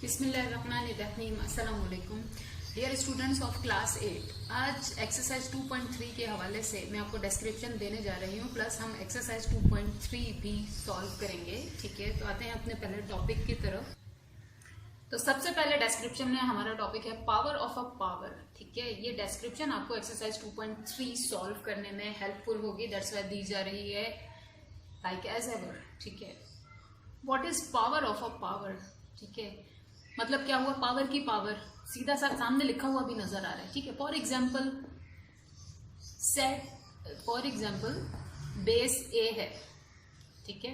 बिस्मिल्लाहिर्रहमानिर्रहीम। अस्सलाम वालेकुम डियर स्टूडेंट्स ऑफ क्लास 8। आज एक्सरसाइज 2.3 के हवाले से मैं आपको डिस्क्रिप्शन देने जा रही हूँ, प्लस हम एक्सरसाइज 2.3 भी सॉल्व करेंगे। ठीक है, तो आते हैं अपने पहले टॉपिक की तरफ। तो सबसे पहले डिस्क्रिप्शन में हमारा टॉपिक है पावर ऑफ अ पावर। ठीक है, ये डिस्क्रिप्शन आपको एक्सरसाइज 2.3 सॉल्व करने में हेल्पफुल होगी, दैट्स वाई दी जा रही है लाइक एज एवर। ठीक है, what is power of a power? ठीक है, मतलब क्या हुआ, पावर की पावर सीधा सा सामने लिखा हुआ भी नजर आ रहा है। ठीक है, फॉर एग्जाम्पल बेस ए है। ठीक है,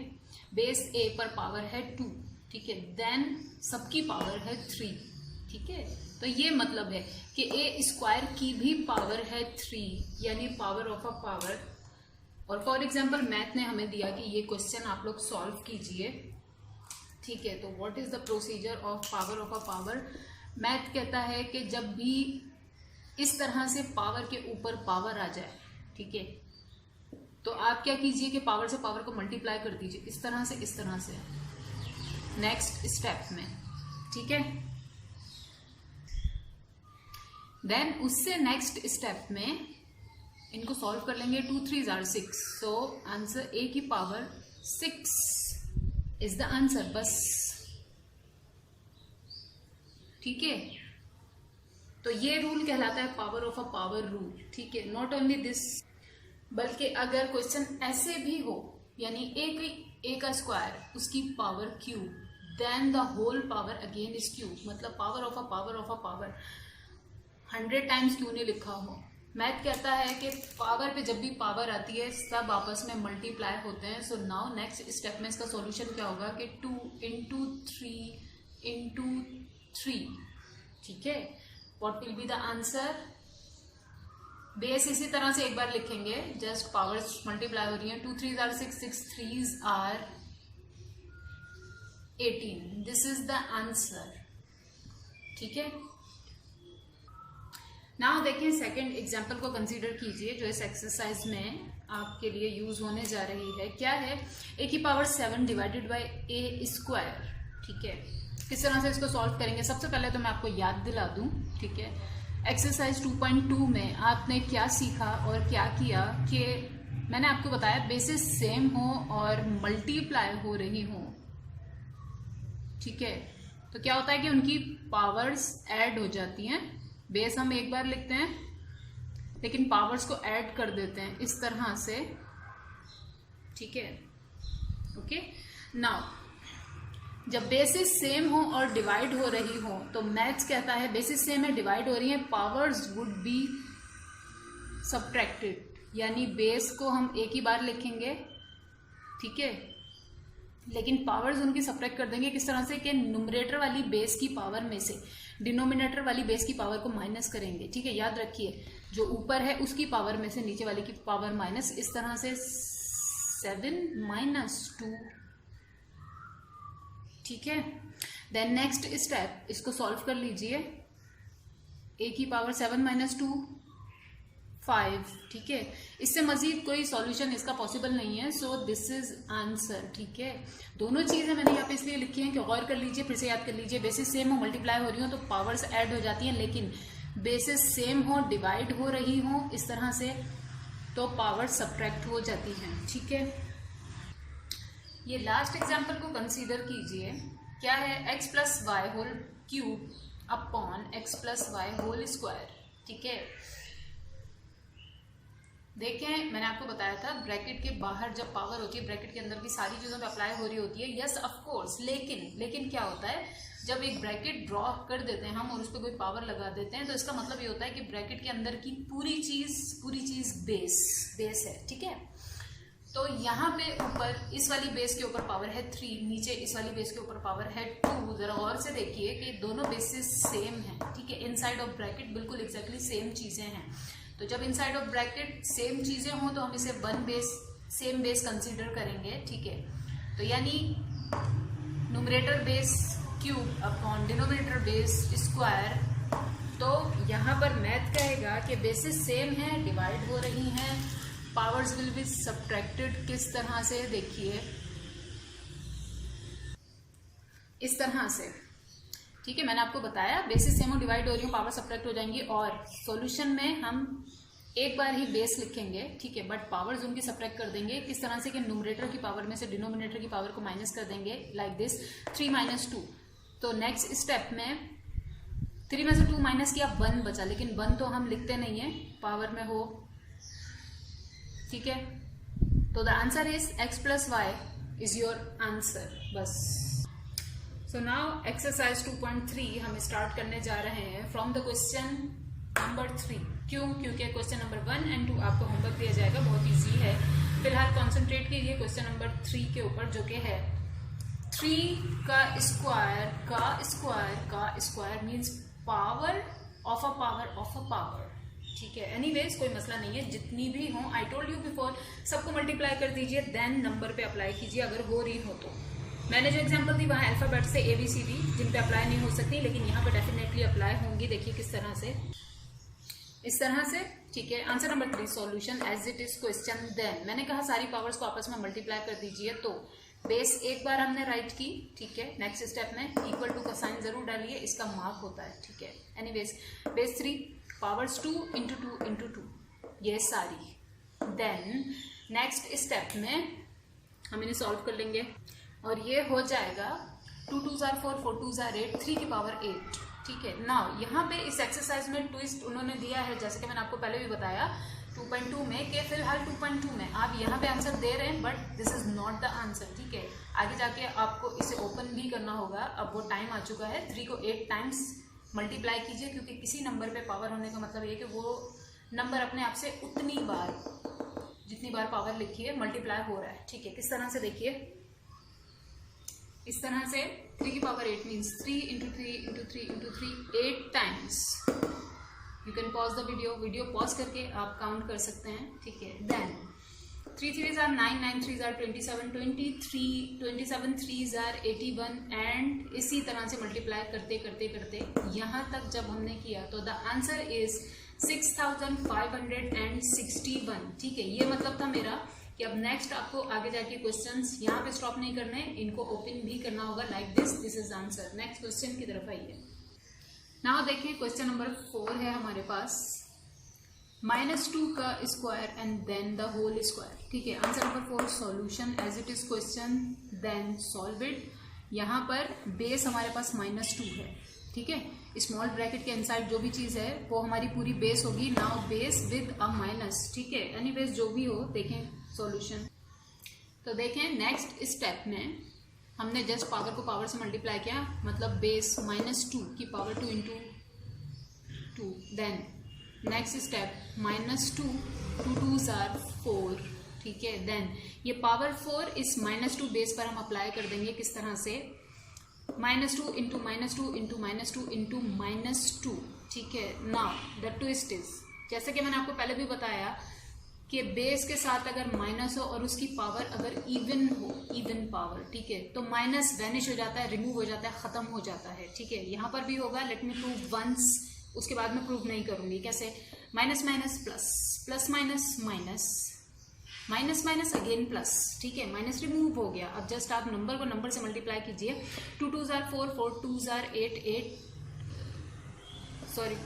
बेस ए पर पावर है 2। ठीक है, देन सबकी पावर है 3। ठीक है, तो ये मतलब है कि ए स्क्वायर की भी पावर है 3, यानी पावर ऑफ अ पावर। और फॉर एग्जाम्पल मैथ ने हमें दिया कि ये क्वेश्चन आप लोग सॉल्व कीजिए। ठीक है, तो what is the procedure of power of a power? Math कहता है कि जब भी इस तरह से पावर के ऊपर पावर आ जाए, ठीक है, तो आप क्या कीजिए कि पावर से पावर को मल्टीप्लाई कर दीजिए, इस तरह से नेक्स्ट स्टेप में। ठीक है, देन उससे नेक्स्ट स्टेप में इनको सॉल्व कर लेंगे। 2 3 आर 6, सो आंसर ए की पावर 6 इज द आंसर, बस। ठीक है, तो ये रूल कहलाता है power of a power rule. ठीक है, नॉट ओनली दिस, बल्कि अगर क्वेश्चन ऐसे भी हो, यानी ए का स्क्वायर उसकी power cube, then the whole power again is cube, मतलब power of a power 100 times क्यों नहीं लिखा हो। मैथ कहता है कि पावर पे जब भी पावर आती है सब आपस में मल्टीप्लाई होते हैं। सो नाउ नेक्स्ट स्टेप में इसका सॉल्यूशन क्या होगा कि 2 इंटू 3 इंटू 3। ठीक है, what will be the answer? Base इसी तरह से एक बार लिखेंगे, जस्ट पावर्स मल्टीप्लाई हो रही हैं। 2 3 are 6, 6 3 are 18, this is the answer. ठीक है, नाउ देखिए सेकंड एग्जाम्पल को कंसीडर कीजिए जो इस एक्सरसाइज में आपके लिए यूज होने जा रही है। क्या है? ए की power 7 divided by A square. ठीक है, किस तरह से इसको सॉल्व करेंगे? सबसे पहले तो मैं आपको याद दिला दूं। ठीक है, एक्सरसाइज 2.2 में आपने क्या सीखा और क्या किया कि मैंने आपको बताया बेसिस सेम हो और मल्टीप्लाई हो रही हो। ठीक है, तो क्या होता है कि उनकी पावर्स ऐड हो जाती हैं। बेस हम एक बार लिखते हैं लेकिन पावर्स को ऐड कर देते हैं इस तरह से। ठीक है, ओके। नाउ जब बेसिस सेम हो और डिवाइड हो रही हो तो मैथ्स कहता है बेसिस सेम है, डिवाइड हो रही है, पावर्स वुड बी सब्ट्रैक्टेड, यानी बेस को हम एक ही बार लिखेंगे। ठीक है, लेकिन पावर्स उनकी सब्ट्रैक्ट कर देंगे किस तरह से कि न्यूमरेटर वाली बेस की पावर में से डिनोमिनेटर वाली बेस की पावर को माइनस करेंगे। ठीक है, याद रखिए जो ऊपर है उसकी पावर में से नीचे वाली की पावर माइनस, इस तरह से 7 - 2। ठीक है, देन नेक्स्ट स्टेप, इसको सॉल्व कर लीजिए। ए की पावर 7 - 2 5। ठीक है, इससे मजीद कोई सॉल्यूशन इसका पॉसिबल नहीं है, सो दिस इज आंसर। ठीक है, दोनों चीजें मैंने यहाँ पे इसलिए लिखी हैं कि गौर कर लीजिए, फिर से याद कर लीजिए। बेसिस सेम हो, मल्टीप्लाई हो रही हो तो पावर्स ऐड हो जाती हैं, लेकिन बेसिस सेम हो, डिवाइड हो रही हो इस तरह से तो पावर्स सब्ट्रैक्ट हो जाती हैं। ठीक है, ये लास्ट एग्जाम्पल को कंसीडर कीजिए। क्या है? x + y whole cube upon x + y whole square. ठीक है, देखें मैंने आपको बताया था ब्रैकेट के बाहर जब पावर होती है ब्रैकेट के अंदर की सारी चीजों पे अप्लाई हो रही होती है। यस ऑफ कोर्स, लेकिन क्या होता है जब एक ब्रैकेट ड्रॉ कर देते हैं हम और उस पर कोई पावर लगा देते हैं तो इसका मतलब ये होता है कि ब्रैकेट के अंदर की पूरी चीज बेस है। ठीक है, तो यहाँ पे ऊपर इस वाली बेस के ऊपर पावर है 3, नीचे इस वाली बेस के ऊपर पावर है 2। जरा और से देखिए कि दोनों बेसिस सेम है। ठीक है, इनसाइड ऑफ ब्रैकेट बिल्कुल एग्जैक्टली सेम चीजें हैं। तो जब इनसाइड ऑफ ब्रैकेट सेम चीजें हों तो हम इसे सेम बेस कंसीडर करेंगे। ठीक है, तो यानी numerator base cube upon denominator base square. तो यहाँ पर मैथ कहेगा कि बेसिस सेम है, डिवाइड हो रही हैं, पावर्स विल बी सब्ट्रैक्टेड। किस तरह से? देखिए इस तरह से। ठीक है, मैंने आपको बताया बेसिस सेम हो, डिवाइड हो रही हो, पावर सब्ट्रैक्ट हो जाएंगी। और सॉल्यूशन में हम एक बार ही बेस लिखेंगे, ठीक है, बट पावर्स उनकी सब्ट्रैक्ट कर देंगे। किस तरह से कि न्यूमरेटर की पावर में से डिनोमिनेटर की पावर को माइनस कर देंगे, लाइक दिस 3 - 2। तो नेक्स्ट स्टेप में 3 में से 2 माइनस किया, 1 बचा, लेकिन 1 तो हम लिखते नहीं है, पावर में हो, ठीक है। तो the answer is x + y is your answer, बस। सो नाउ एक्सरसाइज 2.3 हम स्टार्ट करने जा रहे हैं फ्रॉम द क्वेश्चन नंबर 3। क्यों? क्योंकि क्वेश्चन नंबर 1 और 2 आपको होमवर्क दिया जाएगा, बहुत इजी है। फिलहाल कॉन्सेंट्रेट कीजिए क्वेश्चन नंबर 3 के ऊपर, जो कि है 3 का square means power of a power, ठीक है। एनीवेज कोई मसला नहीं है, जितनी भी हो, आई टोल्ड यू बिफोर, सबको मल्टीप्लाई कर दीजिए, देन नंबर पे अप्लाई कीजिए अगर हो रही हो तो। मैंने जो एग्जांपल दी वहाँ अल्फाबेट से ABCD जिन पे अप्लाई नहीं हो सकती, लेकिन यहाँ पे डेफिनेटली अप्लाई होंगी। देखिए किस तरह से, इस तरह से, ठीक है। Answer number 3 solution as it is question. Then मैंने कहा सारी पावर्स को आपस में मल्टीप्लाई कर दीजिए, तो बेस एक बार हमने राइट की, ठीक है। नेक्स्ट स्टेप में इक्वल टू का साइन जरूर डालिए, इसका मार्क होता है, ठीक है। एनीवेज बेस 3 पावर्स 2 × 2 × 2, ये सारी। देन नेक्स्ट स्टेप में हम इन्हें सॉल्व कर लेंगे और ये हो जाएगा 2 × 2 = 4, 4 × 2 = 8, 3 की पावर 8, ठीक है। नाउ यहाँ पे इस एक्सरसाइज में ट्विस्ट उन्होंने दिया है, जैसे कि मैंने आपको पहले भी बताया 2.2 में, कि फिलहाल 2.2 में आप यहाँ पे आंसर दे रहे हैं, but this is not the answer, ठीक है। आगे जाके आपको इसे ओपन भी करना होगा, अब वो टाइम आ चुका है। 3 को 8 टाइम्स मल्टीप्लाई कीजिए, क्योंकि किसी नंबर पे पावर होने का मतलब ये कि वो नंबर अपने आप से उतनी बार, जितनी बार पावर लिखी है, मल्टीप्लाई हो रहा है, ठीक है। किस तरह से देखिए, इस तरह से 3 की power 8 means 3 × 3 × 3 × 3 8 times. You can pause the video pause करके आप काउंट कर सकते हैं, ठीक है। Then 3 3s are 9, 9 3s are 27, 27 3s are 81, and इसी तरह से मल्टीप्लाई करते करते करते यहाँ तक जब हमने किया तो द आंसर इज 6561, ठीक है। ये मतलब था मेरा कि अब नेक्स्ट आपको आगे जाके क्वेश्चंस यहाँ पे स्टॉप नहीं करने, इनको ओपन भी करना होगा, like this is answer. Next question की तरफ आइए। नाउ देखिए क्वेश्चन नंबर 4 है हमारे पास, -2 का square and then the whole square, ठीक है। Answer number 4 solution as it is question, then solve it. यहाँ पर बेस हमारे पास -2 है, ठीक है। स्मॉल ब्रैकेट के इनसाइड जो भी चीज है वो हमारी पूरी बेस होगी। Now base with a minus, ठीक है। एनीवेज जो भी हो, देखें सॉल्यूशन। तो देखें नेक्स्ट स्टेप में हमने जस्ट पावर को पावर से मल्टीप्लाई किया, मतलब बेस -2 की power 2 × 2। Then next step -2 2 2s are 4, ठीक है। देन ये पावर 4 इस -2 बेस पर हम अप्लाई कर देंगे। किस तरह से, -2 × -2 × -2 × -2, ठीक है। नाउ द ट्विस्ट इज, जैसे कि मैंने आपको पहले भी बताया कि बेस के साथ अगर माइनस हो और उसकी पावर अगर इवन हो, इवन पावर, ठीक है, तो माइनस वैनिश हो जाता है, रिमूव हो जाता है, खत्म हो जाता है, ठीक है। यहाँ पर भी होगा, लेट मी प्रूव वंस, उसके बाद में प्रूव नहीं करूंगी। कैसे, minus minus plus, plus minus minus, minus minus again plus, ठीक है। माइनस रिमूव हो गया। अब जस्ट आप नंबर को नंबर से मल्टीप्लाई कीजिए। 2 2s are 4, 4 2s are 8,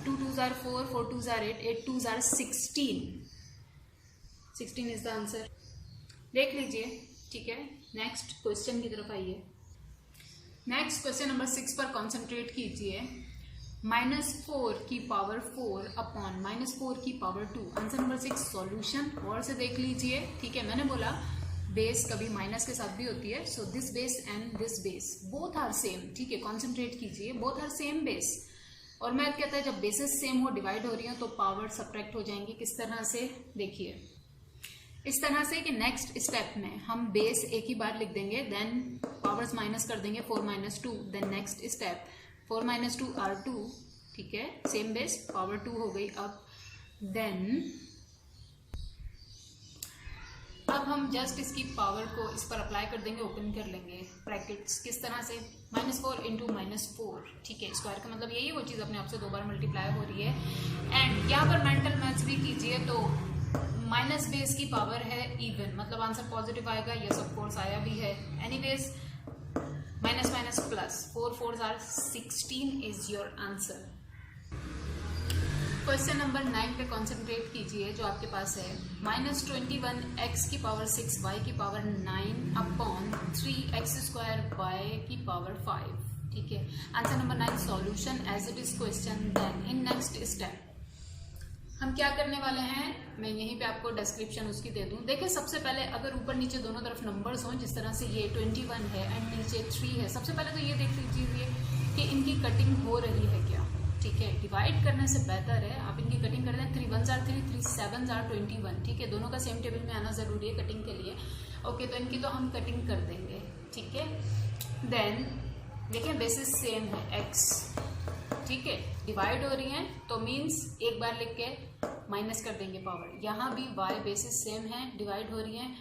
2 2s are 4, 4 2s are 8, 8 2s are 16 is the answer. देख लीजिए, ठीक है। नेक्स्ट क्वेश्चन की तरफ आइए। नेक्स्ट क्वेश्चन नंबर 6 पर कॉन्सेंट्रेट कीजिए। -4 की पावर 4 अपॉन -4 की पावर 2, आंसर नंबर 6 सॉल्यूशन। और से देख लीजिए, ठीक है। मैंने बोला बेस कभी माइनस के साथ भी होती है, so this base and this base both are same, ठीक है। कॉन्सेंट्रेट कीजिए, बोथ आर सेम बेस। और मैथ कहता है जब बेसिस सेम हो, डिवाइड हो रही हो, तो पावर सब्ट्रैक्ट हो जाएंगी। किस तरह से, देखिए इस तरह से कि नेक्स्ट स्टेप में हम बेस एक ही बार लिख देंगे, देन पावर्स माइनस कर देंगे, 4 - 2, देन नेक्स्ट स्टेप 4 - 2 are 2, ठीक है। सेम बेस, पावर 2 हो गई। अब अब हम जस्ट इसकी पावर को इस पर अप्लाई कर देंगे, ओपन कर लेंगे ब्रैकेट्स। किस तरह से, -4 × -4, ठीक है। स्क्वायर का मतलब यही है, वो चीज़ अपने आप से 2 बार मल्टीप्लाई हो रही है। एंड यहाँ पर मेंटल मैथ्स भी कीजिए, तो माइनस बेस की पावर है इवन, मतलब आंसर पॉजिटिव आएगा। यस ऑफ कोर्स आया भी है। Anyways minus minus plus, plus 4 4s are 16 is your answer। Question number 9 पे कॉन्सेंट्रेट कीजिए जो आपके पास है -21 x की पावर 6 y की power 9 upon 3 x square y की पावर 5। ठीक है, answer number 9 solution as it is question. Then in next step हम क्या करने वाले हैं, मैं यहीं पे आपको डिस्क्रिप्शन उसकी दे दूं। देखिए सबसे पहले अगर ऊपर नीचे दोनों तरफ नंबर्स हों, जिस तरह से ये 21 है एंड नीचे 3 है, सबसे पहले तो ये देख लीजिए कि इनकी कटिंग हो रही है क्या। ठीक है, डिवाइड करने से बेहतर है आप इनकी कटिंग कर दें। 3 1s are 3, 3 7s are 21। ठीक है, दोनों का सेम टेबल में आना जरूरी है कटिंग के लिए। ओके, तो इनकी तो हम कटिंग कर देंगे। ठीक है, देन देखिए बेसिस सेम है x। ठीक है, डिवाइड हो रही हैं तो मीन्स एक बार लिख के माइनस कर देंगे पावर। यहाँ भी y बेसिस सेम है, डिवाइड हो रही हैं,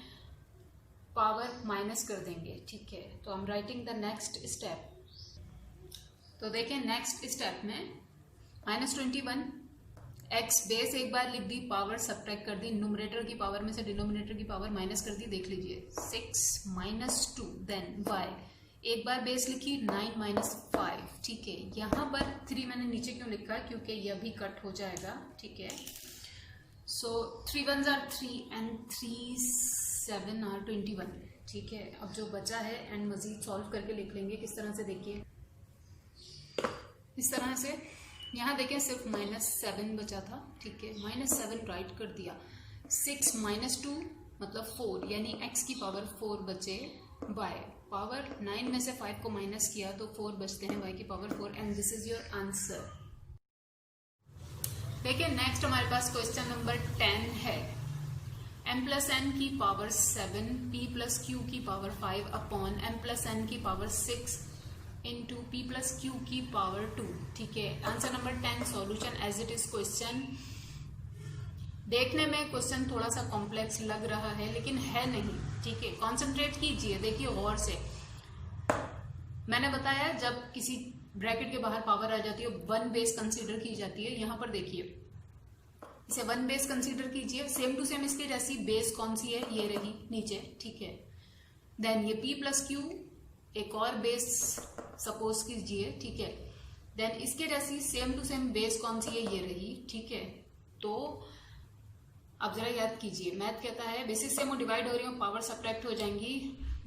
पावर माइनस कर देंगे। ठीक है, तो हम राइटिंग द नेक्स्ट स्टेप। तो देखिए नेक्स्ट स्टेप में -21 x बेस एक बार लिख दी, पावर सब्ट्रैक्ट कर दी, न्यूमरेटर की पावर में से डिनोमिनेटर की पावर माइनस कर दी। देख लीजिए 6 - 2, देन y एक बार बेस लिखी 9 - 5। ठीक है, यहाँ पर 3 मैंने नीचे क्यों लिखा है, क्योंकि यह भी कट हो जाएगा। ठीक है, सो 3 1s are 3 and 3 7 are 21। ठीक है, अब जो बचा है एंड मजीद सॉल्व करके लिख लेंगे। किस तरह से देखिए, इस तरह से यहाँ देखिए सिर्फ -7 बचा था। ठीक है, -7 राइट कर दिया। 6 - 2 मतलब 4, यानी x की पावर 4 बचे, y पावर 9 में से 5 को माइनस किया तो 4 बचते हैं, y की power 4 and this is your answer. देखिए नेक्स्ट हमारे पास क्वेश्चन नंबर 10 है m+n की पावर 7 p+q की पावर 5 अपॉन m+n की पावर 6 इंटू p+q की पावर 2। ठीक है, answer number 10 solution as it is question. देखने में क्वेश्चन थोड़ा सा कॉम्प्लेक्स लग रहा है लेकिन है नहीं। ठीक है, कॉन्सेंट्रेट कीजिए, देखिए गौर से। मैंने बताया जब किसी ब्रैकेट के बाहर पावर आ जाती है 1 बेस कंसीडर की जाती है। यहाँ पर देखिए इसे 1 बेस कंसीडर कीजिए, सेम टू सेम इसकी जैसी बेस कौन सी है, ये रही नीचे। ठीक है, देन ये p+q एक और बेस सपोज कीजिए। ठीक है, देन इसके जैसी सेम टू सेम बेस कौन सी है, ये रही। ठीक है, तो अब जरा याद कीजिए, मैथ कहता है बेसिस सेम डिवाइड हो रही हो, पावर सब्ट्रैक्ट हो जाएंगी।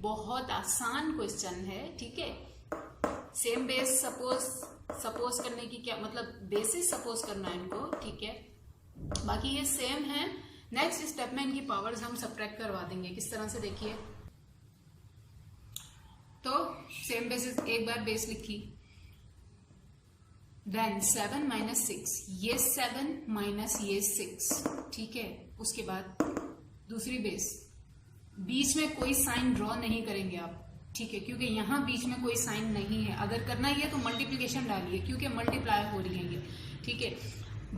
बहुत आसान क्वेश्चन है। ठीक है, सेम बेस सपोज करने की क्या मतलब, बेसिस सपोज करना है इनको। ठीक है, बाकी ये सेम है। नेक्स्ट स्टेप में इनकी पावर्स हम सब्ट्रैक्ट करवा देंगे। किस तरह से देखिए, तो सेम बेसिस एक बार बेस लिखी, देन 7 - 6, ये 7 माइनस ये 6। ठीक है, उसके बाद दूसरी बेस, बीच में कोई साइन ड्रॉ नहीं करेंगे आप। ठीक है, क्योंकि यहां बीच में कोई साइन नहीं है। अगर करना ही है तो मल्टीप्लीकेशन डालिए क्योंकि मल्टीप्लाई हो रही है ये। ठीक है,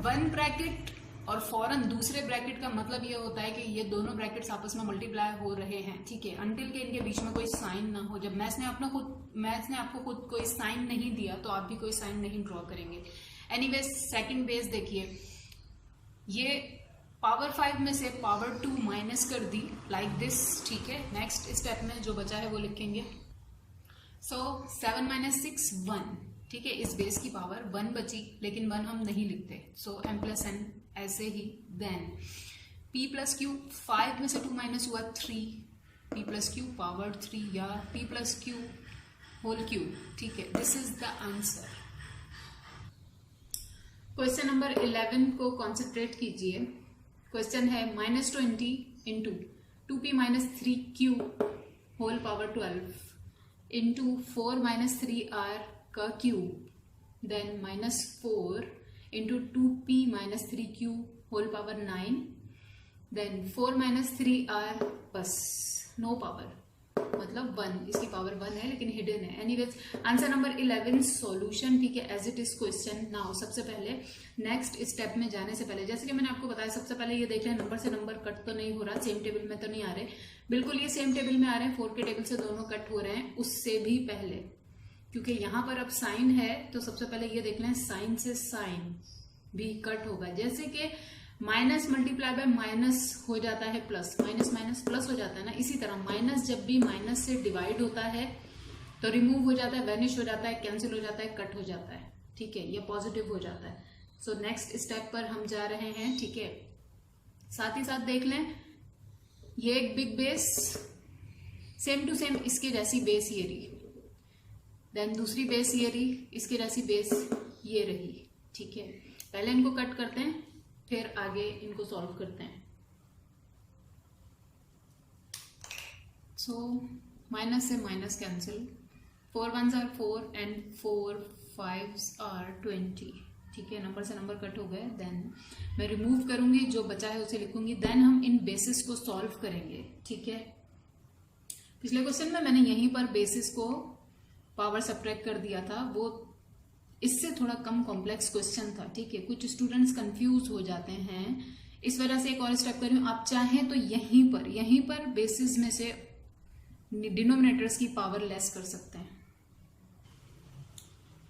1 ब्रैकेट और फौरन दूसरे ब्रैकेट का मतलब ये होता है कि ये दोनों ब्रैकेट्स आपस में मल्टीप्लाई हो रहे हैं। ठीक है, अंटिल के इनके बीच में कोई साइन ना हो। जब मैथ्स ने आपको खुद कोई साइन नहीं दिया तो आप भी कोई साइन नहीं ड्रॉ करेंगे। एनीवेज सेकंड बेस देखिए, ये पावर 5 में से पावर 2 माइनस कर दी लाइक दिस। ठीक है, नेक्स्ट स्टेप में जो बचा है वो लिखेंगे। सो 7 - 6 1। ठीक है, इस बेस की पावर 1 बची लेकिन 1 हम नहीं लिखते, सो m+n ऐसे ही। देन p+q 5 में से 2 माइनस हुआ 3, p+q पावर 3 या p+q होल क्यूब। ठीक है, this is the answer. Question number 11 को कॉन्सेंट्रेट कीजिए। क्वेश्चन है -20 into 2p - 3q whole power 12 into 4 - 3r का cube, then -4 into 2p - 3q whole power 9, then 4 - 3r बस नो पावर, मतलब 1, इसकी पावर 1 है लेकिन हिडन है। Anyways answer number 11 solution. ठीक है, as it is question. Now सबसे पहले नेक्स्ट स्टेप में जाने से पहले, जैसे कि मैंने आपको बताया, सबसे पहले ये देख लें नंबर से नंबर कट तो नहीं हो रहा, सेम टेबल में तो नहीं आ रहे। बिल्कुल ये सेम टेबल में आ रहे हैं, 4 के टेबल से दोनों कट हो रहे हैं। उससे भी पहले, क्योंकि यहां पर अब साइन है तो सबसे पहले ये देख लें साइन से साइन भी कट होगा। जैसे कि माइनस मल्टीप्लाई बाय माइनस हो जाता है प्लस, माइनस माइनस प्लस हो जाता है ना, इसी तरह माइनस जब भी माइनस से डिवाइड होता है तो रिमूव हो जाता है, वैनिश हो जाता है, कैंसिल हो जाता है, कट हो जाता है, ठीक है, ये पॉजिटिव हो जाता है। सो नेक्स्ट स्टेप पर हम जा रहे हैं, ठीक है। साथ ही साथ देख लें, ये एक big base, same to same इसके जैसी बेस ये रही, देन दूसरी बेस ये रही, इसके जैसी बेस ये रही, ठीक है। पहले इनको कट करते हैं, फिर आगे इनको सॉल्व करते हैं। सो माइनस से minus cancel, 4 1s are 4 and 4 5s are 20, ठीक है, नंबर से नंबर कट हो गए। देन मैं रिमूव करूंगी, जो बचा है उसे लिखूंगी, देन हम इन बेसिस को सॉल्व करेंगे, ठीक है। पिछले क्वेश्चन में मैंने यहीं पर बेसिस को पावर सब्ट्रैक्ट कर दिया था, वो इससे थोड़ा कम कॉम्प्लेक्स क्वेश्चन था, ठीक है। कुछ स्टूडेंट्स कंफ्यूज हो जाते हैं, इस वजह से एक और स्टेप कर रही हूं। आप चाहें तो यहीं पर बेसिस में से डिनोमिनेटर्स की पावर लेस कर सकते हैं।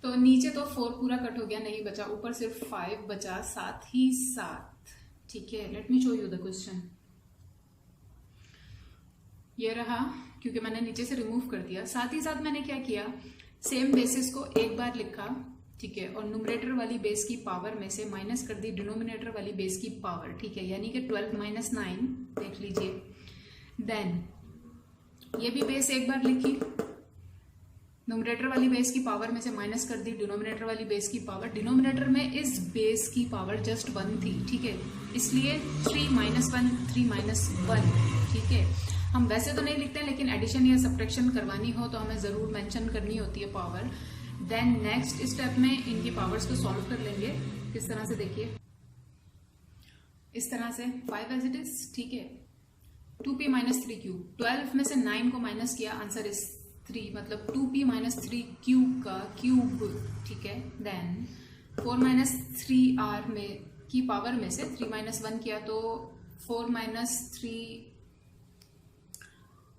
तो नीचे तो 4 पूरा कट हो गया, नहीं बचा, ऊपर सिर्फ 5 बचा, साथ ही साथ, ठीक है। Let me show you the question. ये रहा, क्योंकि मैंने नीचे से रिमूव कर दिया। साथ ही साथ मैंने क्या किया, सेम बेसिस को एक बार लिखा, ठीक है, और न्यूमरेटर वाली बेस की पावर में से माइनस कर दी डिनोमिनेटर वाली बेस की पावर, ठीक है, यानी कि 12 - 9, देख लीजिए। देन ये भी बेस एक बार लिखी, न्यूमरेटर वाली बेस की पावर में से माइनस कर दी डिनोमिनेटर वाली बेस की पावर। डिनोमिनेटर में इस बेस की पावर जस्ट 1 थी, ठीक है, इसलिए 3 - 1 3 - 1, ठीक है। हम वैसे तो नहीं लिखते हैं, लेकिन एडिशन या सब्ट्रैक्शन करवानी हो तो हमें जरूर मेंशन करनी होती है पावर। देन नेक्स्ट स्टेप में इनकी पावर्स को सॉल्व कर लेंगे। किस तरह से, देखिए, इस तरह से 5 एज इट इज, ठीक है, 2p - 3q, 12 में से 9 को माइनस किया, आंसर इज 3, मतलब 2p - 3q का क्यूब, ठीक है। देन 4 - 3r में की पावर में से 3 - 1 किया तो 4 -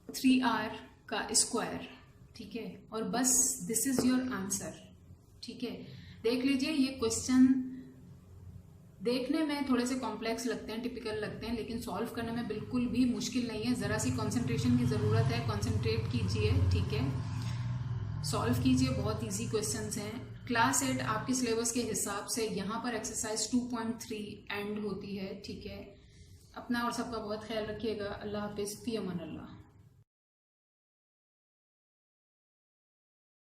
3r का स्क्वायर, ठीक है, और बस दिस इज योर आंसर, ठीक है। देख लीजिए, ये क्वेश्चन देखने में थोड़े से कॉम्प्लेक्स लगते हैं, टिपिकल लगते हैं, लेकिन सॉल्व करने में बिल्कुल भी मुश्किल नहीं है। जरा सी कंसंट्रेशन की जरूरत है, कंसंट्रेट कीजिए, ठीक है, सॉल्व कीजिए, बहुत इजी क्वेश्चंस हैं। क्लास 8 आपके सिलेबस के हिसाब से यहाँ पर एक्सरसाइज 2.3 एंड होती है, ठीक है। अपना और सबका बहुत ख्याल रखिएगा। अल्लाह हाफिज, फी अमान अल्लाह।